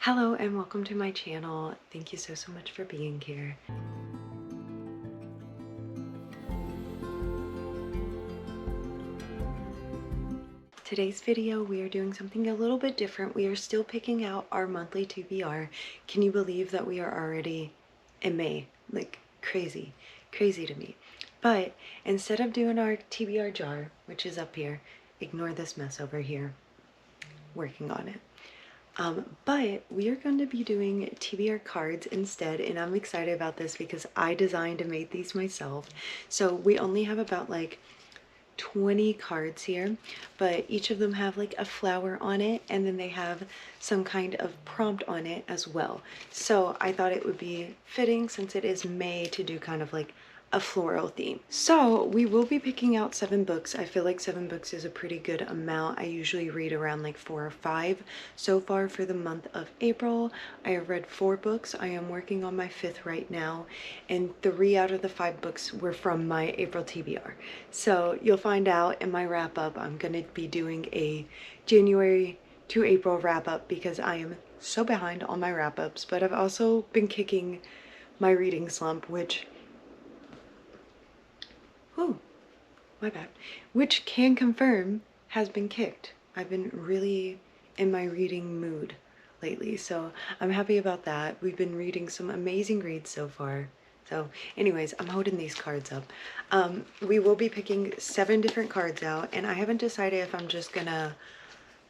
Hello and welcome to my channel. Thank you so much for being here. Today's video, we are doing something a little bit different. We are still picking out our monthly TBR. Can you believe that we are already in May? Like crazy to me. But instead of doing our TBR jar, which is up here, ignore this mess over here, working on it. But we are going to be doing TBR cards instead, and I'm excited about this because I designed and made these myself. So we only have about like 20 cards here, but each of them have like a flower on it, and then they have some kind of prompt on it as well. So I thought it would be fitting, since it is May, to do kind of like a floral theme. So we will be picking out 7 books. I feel like 7 books is a pretty good amount. I usually read around like 4 or 5. So far for the month of April, I have read 4 books. I am working on my 5th right now, and 3 out of the 5 books were from my April TBR. So you'll find out in my wrap up. I'm gonna be doing a January to April wrap up because I am so behind on my wrap ups, but I've also been kicking my reading slump, which my bad, which can confirm has been kicked. I've been really in my reading mood lately, so I'm happy about that. We've been reading some amazing reads so far. So anyways, I'm holding these cards up. We will be picking 7 different cards out, and I haven't decided if I'm just gonna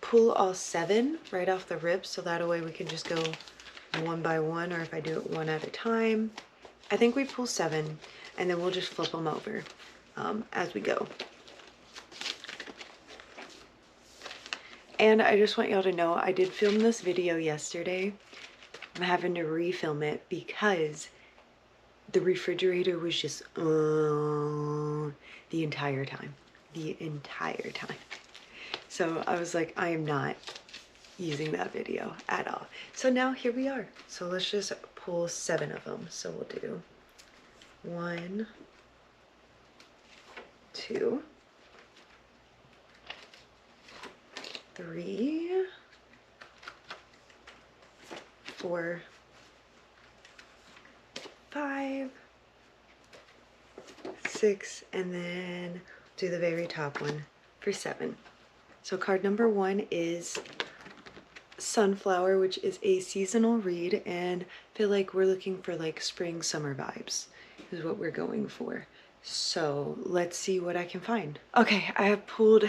pull all 7 right off the rip, so that way we can just go one by one, or if I do it one at a time. I think we pull 7, and then we'll just flip them over as we go. And I just want y'all to know, I did film this video yesterday. I'm having to refilm it because the refrigerator was just the entire time. So I was like, I am not using that video at all. So now here we are. So let's just pull 7 of them. So we'll do 1, 2, 3, 4, 5, 6, and then do the very top one for 7. So card number 1 is Sunflower, which is a seasonal read, and I feel like we're looking for like spring summer vibes is what we're going for. So let's see what I can find. Okay, I have pulled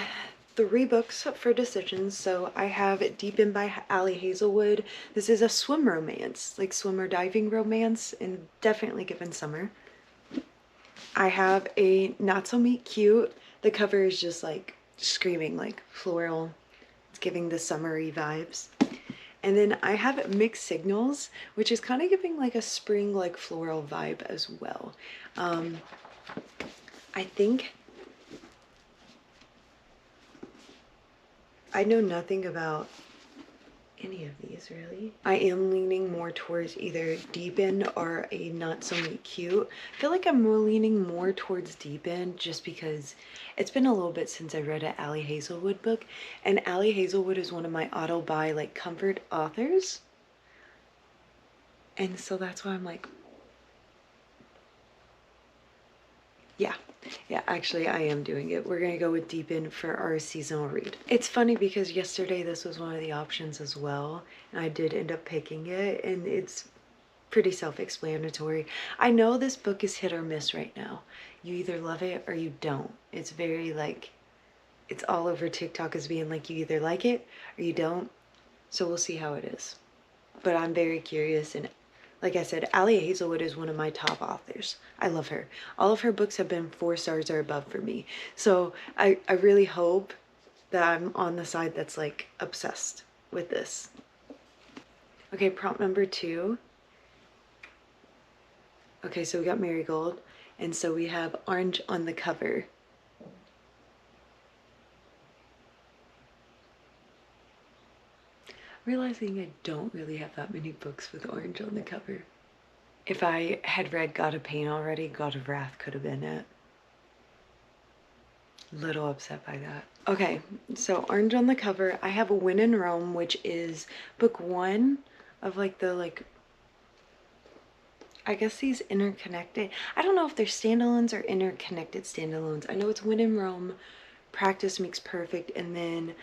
3 books for decisions. So I have Deep In by Ali Hazelwood. This is a swim romance, like swim or diving romance, and definitely given summer. I have a Not So Meet Cute. The cover is just like screaming like floral. It's giving the summery vibes. And then I have Mixed Signals, which is kind of giving like a spring like floral vibe as well. I think I know nothing about any of these really. I am leaning more towards either Deep In or a Not So Meet Cute. I feel like I'm more leaning more towards Deep In just because it's been a little bit since I read an Ali Hazelwood book, and Ali Hazelwood is one of my auto buy like comfort authors, and so that's why I'm like, yeah, actually I am doing it. We're gonna go with Deep In for our seasonal read. It's funny because yesterday this was one of the options as well, and I did end up picking it, and it's pretty self-explanatory. I know this book is hit or miss right now. You either love it or you don't. It's very like, it's all over TikTok as being like you either like it or you don't. So we'll see how it is. But I'm very curious, and like I said, Ali Hazelwood is one of my top authors. I love her. All of her books have been 4 stars or above for me. So I really hope that I'm on the side that's like obsessed with this. Okay, prompt number 2. Okay, so we got Marigold, and so we have orange on the cover. Realizing I don't really have that many books with orange on the cover. If I had read God of Pain already, God of Wrath could have been it. Little upset by that. Okay, so orange on the cover. I have A Win in Rome, which is book 1 of like the like, I guess these interconnected, I don't know if they're standalones or interconnected standalones. I know it's When in Rome, Practice Makes Perfect, and then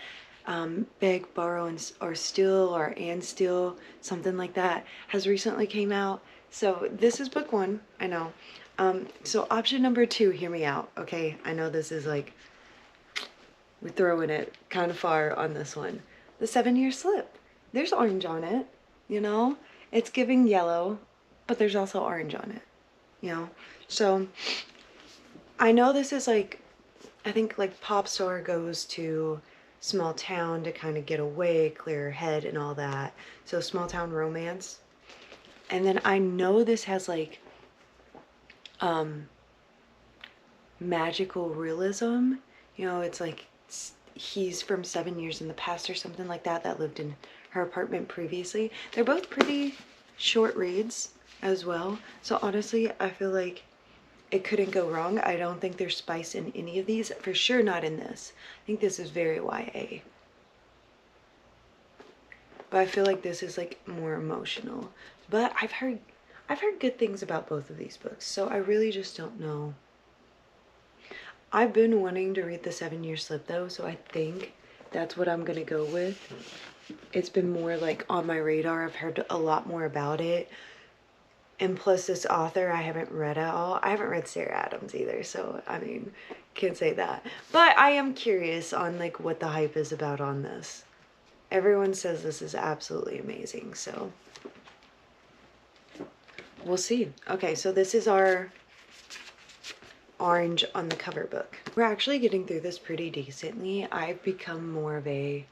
Beg, Borrow, or Steal, or And Steal, something like that, has recently came out. So this is book one, I know. So option number two, hear me out, okay? I know this is like, we're throwing it kind of far on this one. The 7-Year Slip. There's orange on it, you know? It's giving yellow, but there's also orange on it, you know? So I know this is like, I think like pop star goes to small town to kind of get away, clear her head and all that. So small town romance. And then I know this has like magical realism. You know, it's like he's from 7 years in the past or something like that, that lived in her apartment previously. They're both pretty short reads as well. So honestly, I feel like it couldn't go wrong. I don't think there's spice in any of these. For sure not in this. I think this is very YA. But I feel like this is like more emotional. But I've heard good things about both of these books, so I really just don't know. I've been wanting to read The 7-Year Slip though, so I think that's what I'm gonna go with. It's been more like on my radar. I've heard a lot more about it. And plus this author I haven't read at all. I haven't read Sarah Adams either, so I mean, can't say that. But I am curious on like what the hype is about on this. Everyone says this is absolutely amazing, so we'll see. Okay, so this is our orange on the cover book. We're actually getting through this pretty decently. I've become more of a,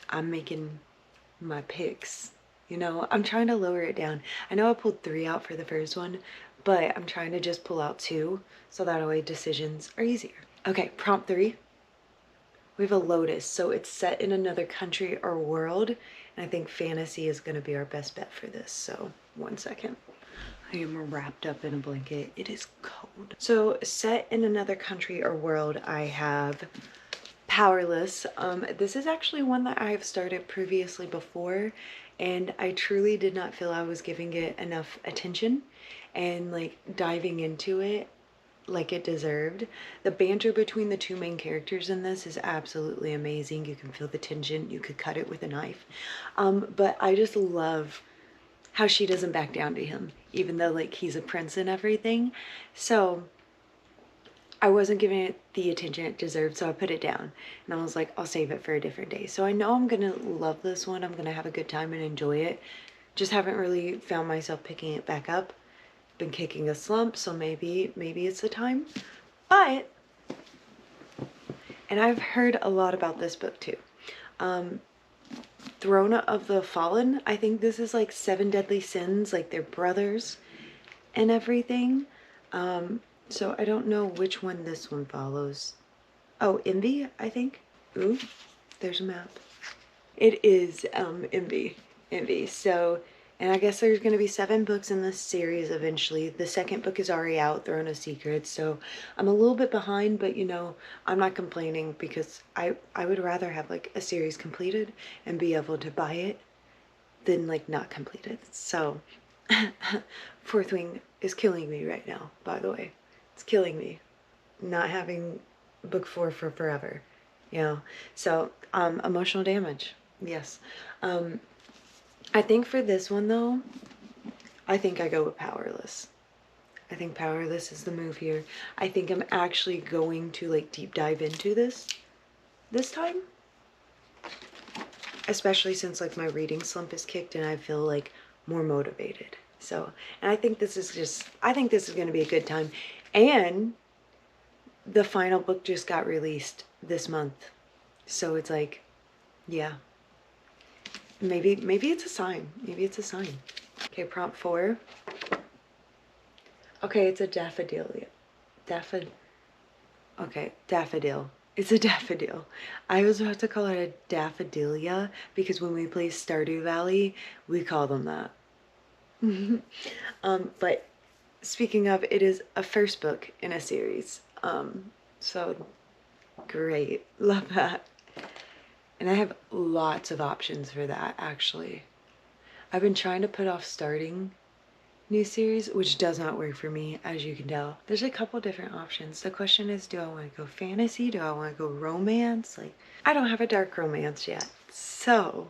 I'm making my picks. You know, I'm trying to lower it down. I know I pulled 3 out for the first one, but I'm trying to just pull out 2 so that way decisions are easier. Okay, prompt 3. We have a lotus, so it's set in another country or world, and I think fantasy is going to be our best bet for this. So, one second. I am wrapped up in a blanket. It is cold. So, set in another country or world, I have Powerless. This is actually one that I have started previously before, and I truly did not feel I was giving it enough attention and like diving into it like it deserved. The banter between the 2 main characters in this is absolutely amazing. You can feel the tension. You could cut it with a knife. But I just love how she doesn't back down to him, even though like he's a prince and everything. So I wasn't giving it the attention it deserved, so I put it down. And I was like, I'll save it for a different day. So I know I'm gonna love this one. I'm gonna have a good time and enjoy it. Just haven't really found myself picking it back up. Been kicking a slump, so maybe it's the time. But, and I've heard a lot about this book too. Throne of the Fallen. I think this is like 7 deadly sins, like they're brothers and everything. So I don't know which one this one follows. Oh, Envy, I think. Ooh, there's a map. It is Envy. So, and I guess there's going to be 7 books in this series eventually. The second book is already out, Throne of Secrets, so I'm a little bit behind, but you know, I'm not complaining because I would rather have like a series completed and be able to buy it than like not completed. So, Fourth Wing is killing me right now, by the way. It's killing me not having book 4 for forever, you know. So, emotional damage, yes. I think for this one though, I think I go with Powerless. I think Powerless is the move here. I think I'm actually going to like deep dive into this time. Especially since like my reading slump is kicked and I feel like more motivated. So, and I think this is going to be a good time. And the final book just got released this month. So it's like, yeah. Maybe it's a sign. Maybe it's a sign. Okay, prompt 4. Okay, it's a daffodilia. Okay, daffodil. It's a daffodil. I was about to call it a daffodilia because when we play Stardew Valley, we call them that. But speaking of, it is a first book in a series. So great. Love that. And I have lots of options for that, actually. I've been trying to put off starting new series, which does not work for me, as you can tell. There's a couple different options. The question is, do I want to go fantasy? Do I want to go romance? Like, I don't have a dark romance yet. So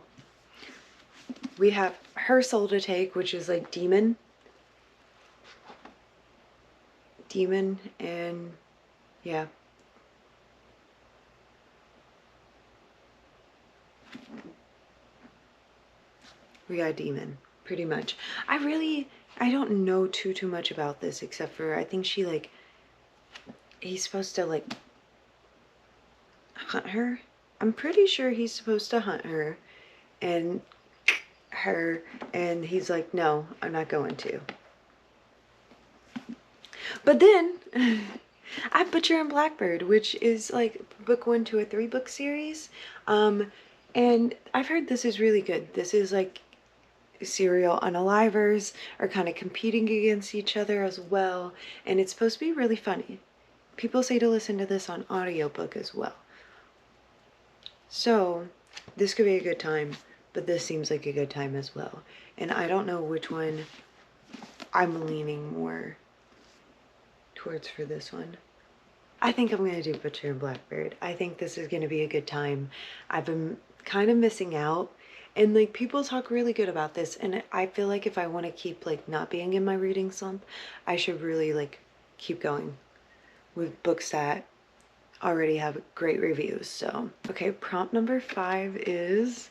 we have Her Soul to Take, which is like demon, and yeah. We got demon, pretty much. I don't know too much about this, except for I think she like, he's supposed to like hunt her. I'm pretty sure he's supposed to hunt her and and he's like, no, I'm not going to. But then I Butcher and Blackbird, which is like book 1 to a 3-book series. And I've heard this is really good. This is like serial unalivers are kind of competing against each other as well, and it's supposed to be really funny. People say to listen to this on audiobook as well. So this could be a good time, but this seems like a good time as well. And I don't know which one I'm leaning more towards for this one. I think I'm going to do Butcher and Blackbird. I think this is going to be a good time. I've been kind of missing out, and like people talk really good about this, and I feel like if I want to keep like not being in my reading slump, I should really like keep going with books that already have great reviews. So okay, prompt number 5 is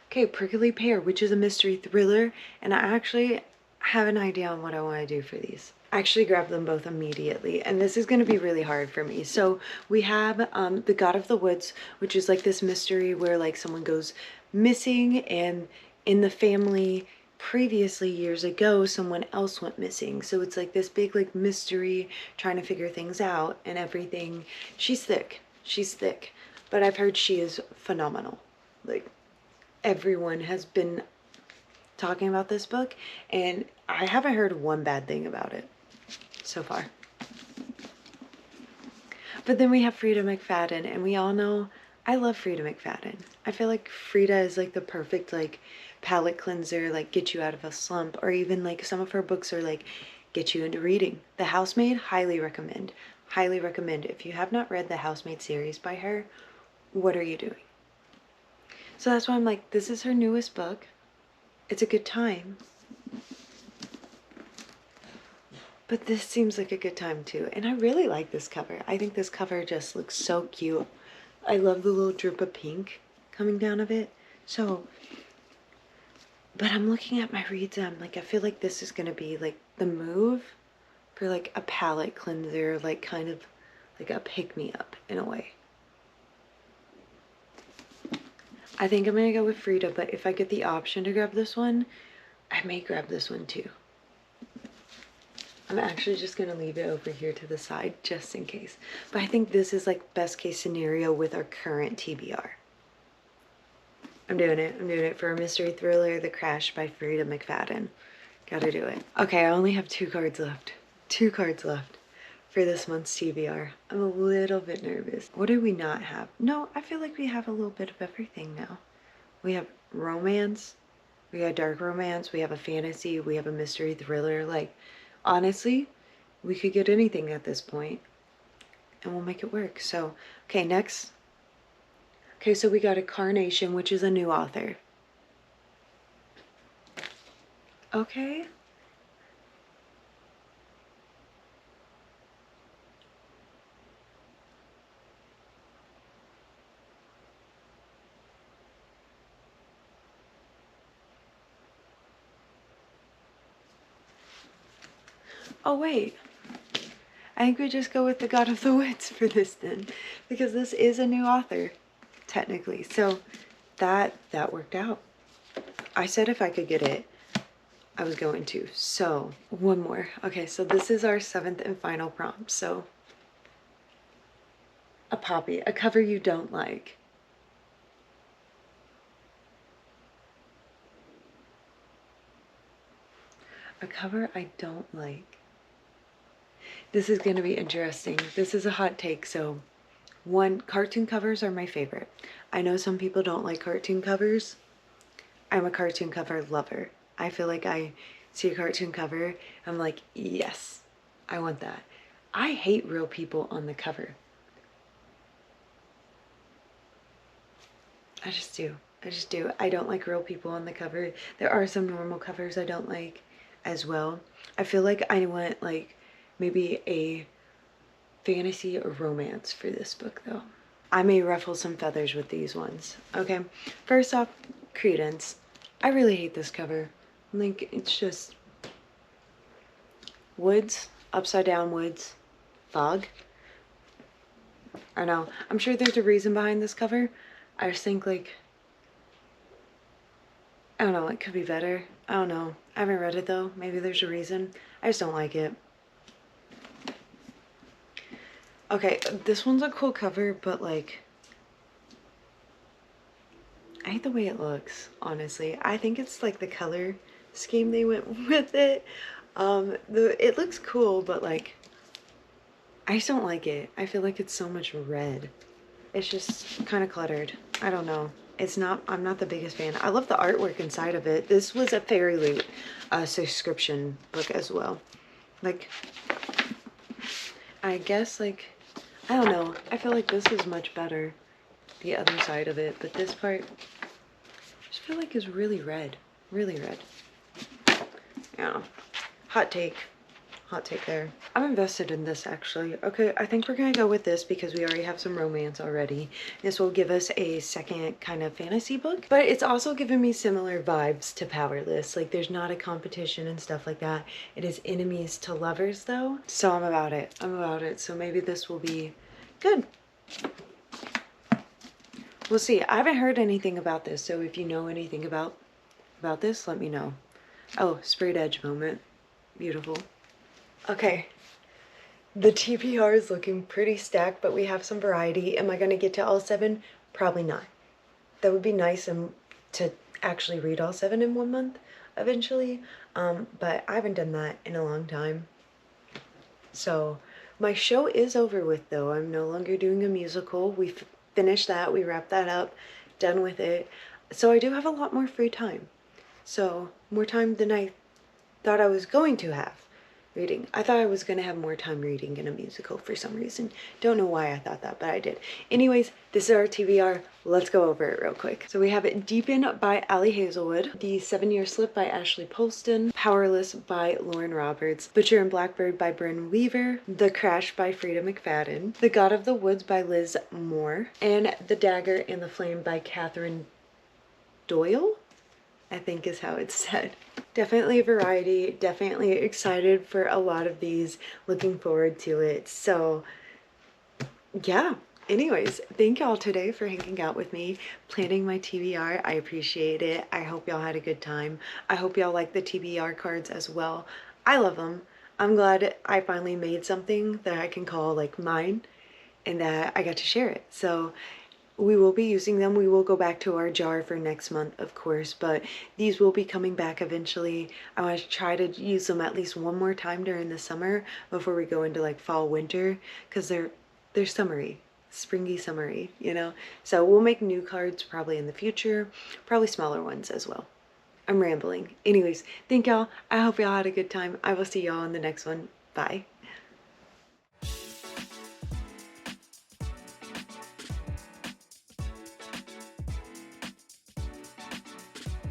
Prickly Pear, which is a mystery thriller, and I actually have an idea on what I want to do for these. I actually grabbed them both immediately, and this is going to be really hard for me. So we have The God of the Woods, which is like this mystery where like someone goes missing, and in the family previously years ago someone else went missing. So it's like this big like mystery trying to figure things out and everything. She's thick, but I've heard she is phenomenal. Like, everyone has been talking about this book, and I haven't heard one bad thing about it so far. But then we have Frida McFadden, and we all know I love Frida McFadden. I feel like Frida is like the perfect like palate cleanser, like get you out of a slump, or even like some of her books are like get you into reading. The Housemaid, highly recommend. Highly recommend. If you have not read the Housemaid series by her, what are you doing? So that's why I'm like, this is her newest book. It's a good time. But this seems like a good time too. And I really like this cover. I think this cover just looks so cute. I love the little drip of pink coming down of it. So, but I'm looking at my reads and I'm like, I feel like this is going to be like the move for like a palette cleanser, like kind of like a pick-me-up in a way. I think I'm going to go with Frida, but if I get the option to grab this one, I may grab this one too. I'm actually just going to leave it over here to the side just in case. But I think this is like best case scenario with our current TBR. I'm doing it. I'm doing it for a mystery thriller, The Crash by Frida McFadden. Gotta do it. Okay, I only have 2 cards left. 2 cards left for this month's TBR. I'm a little bit nervous. What do we not have? No, I feel like we have a little bit of everything now. We have romance, we got dark romance, we have a fantasy, we have a mystery thriller. Like, honestly, we could get anything at this point and we'll make it work. So, okay, next. Okay, so we got a Carnation, which is a new author. Okay. Oh, wait. I think we just go with The God of the Woods for this then, because this is a new author, technically. So that worked out. I said if I could get it, I was going to. So one more. Okay, so this is our 7th and final prompt. So a poppy, a cover you don't like. A cover I don't like. This is going to be interesting. This is a hot take. So, 1, cartoon covers are my favorite. I know some people don't like cartoon covers. I'm a cartoon cover lover. I feel like I see a cartoon cover, I'm like, yes, I want that. I hate real people on the cover. I just do. I just do. I don't like real people on the cover. There are some normal covers I don't like as well. I feel like I want like maybe a fantasy or romance for this book though. I may ruffle some feathers with these ones. Okay, first off, Credence. I really hate this cover. Like, it's just woods, upside down woods, fog. I know. I'm sure there's a reason behind this cover. I just think like, I don't know, it could be better. I don't know. I haven't read it though. Maybe there's a reason. I just don't like it. Okay, this one's a cool cover, but like, I hate the way it looks, honestly. I think it's like the color scheme they went with it. It looks cool, but like, I just don't like it. I feel like it's so much red. It's just kind of cluttered. I don't know. I'm not the biggest fan. I love the artwork inside of it. This was a Fairy Loot subscription book as well. Like, I guess like, I don't know. I feel like this is much better, the other side of it, but this part, I just feel like is really red. Really red. Yeah. Hot take. Hot take there. I'm invested in this actually. Okay, I think we're gonna go with this because we already have some romance already. This will give us a second kind of fantasy book, but it's also giving me similar vibes to Powerless. Like, there's not a competition and stuff like that. It is enemies to lovers though. So I'm about it. I'm about it. So maybe this will be good. We'll see. I haven't heard anything about this, so if you know anything about this, let me know. Oh, sprayed edge moment. Beautiful. Okay, the TBR is looking pretty stacked, but we have some variety. Am I going to get to all 7? Probably not. That would be nice to actually read all 7 in 1 month eventually, but I haven't done that in a long time. So my show is over with though. I'm no longer doing a musical. We finished that. We wrapped that up. Done with it. So I do have a lot more free time. So more time than I thought I was going to have reading. I thought I was going to have more time reading in a musical for some reason. Don't know why I thought that, but I did. Anyways, this is our TBR. Let's go over it real quick. So we have it Deepen by Allie Hazelwood, The 7-Year Slip by Ashley Polston, Powerless by Lauren Roberts, Butcher and Blackbird by Bryn Weaver, The Crash by Frida McFadden, The God of the Woods by Liz Moore, and The Dagger and the Flame by Catherine Doyle, I think is how it's said. Definitely variety, definitely excited for a lot of these, looking forward to it. So yeah, anyways, thank y'all today for hanging out with me, planning my TBR. I appreciate it. I hope y'all had a good time. I hope y'all like the TBR cards as well. I love them. I'm glad I finally made something that I can call like mine and that I got to share it. So we will be using them. We will go back to our jar for next month, of course, but these will be coming back eventually. I want to try to use them at least one more time during the summer before we go into like fall, winter, because they're summery, springy summery, you know? So we'll make new cards probably in the future, probably smaller ones as well. I'm rambling. Anyways, thank y'all. I hope y'all had a good time. I will see y'all in the next one. Bye.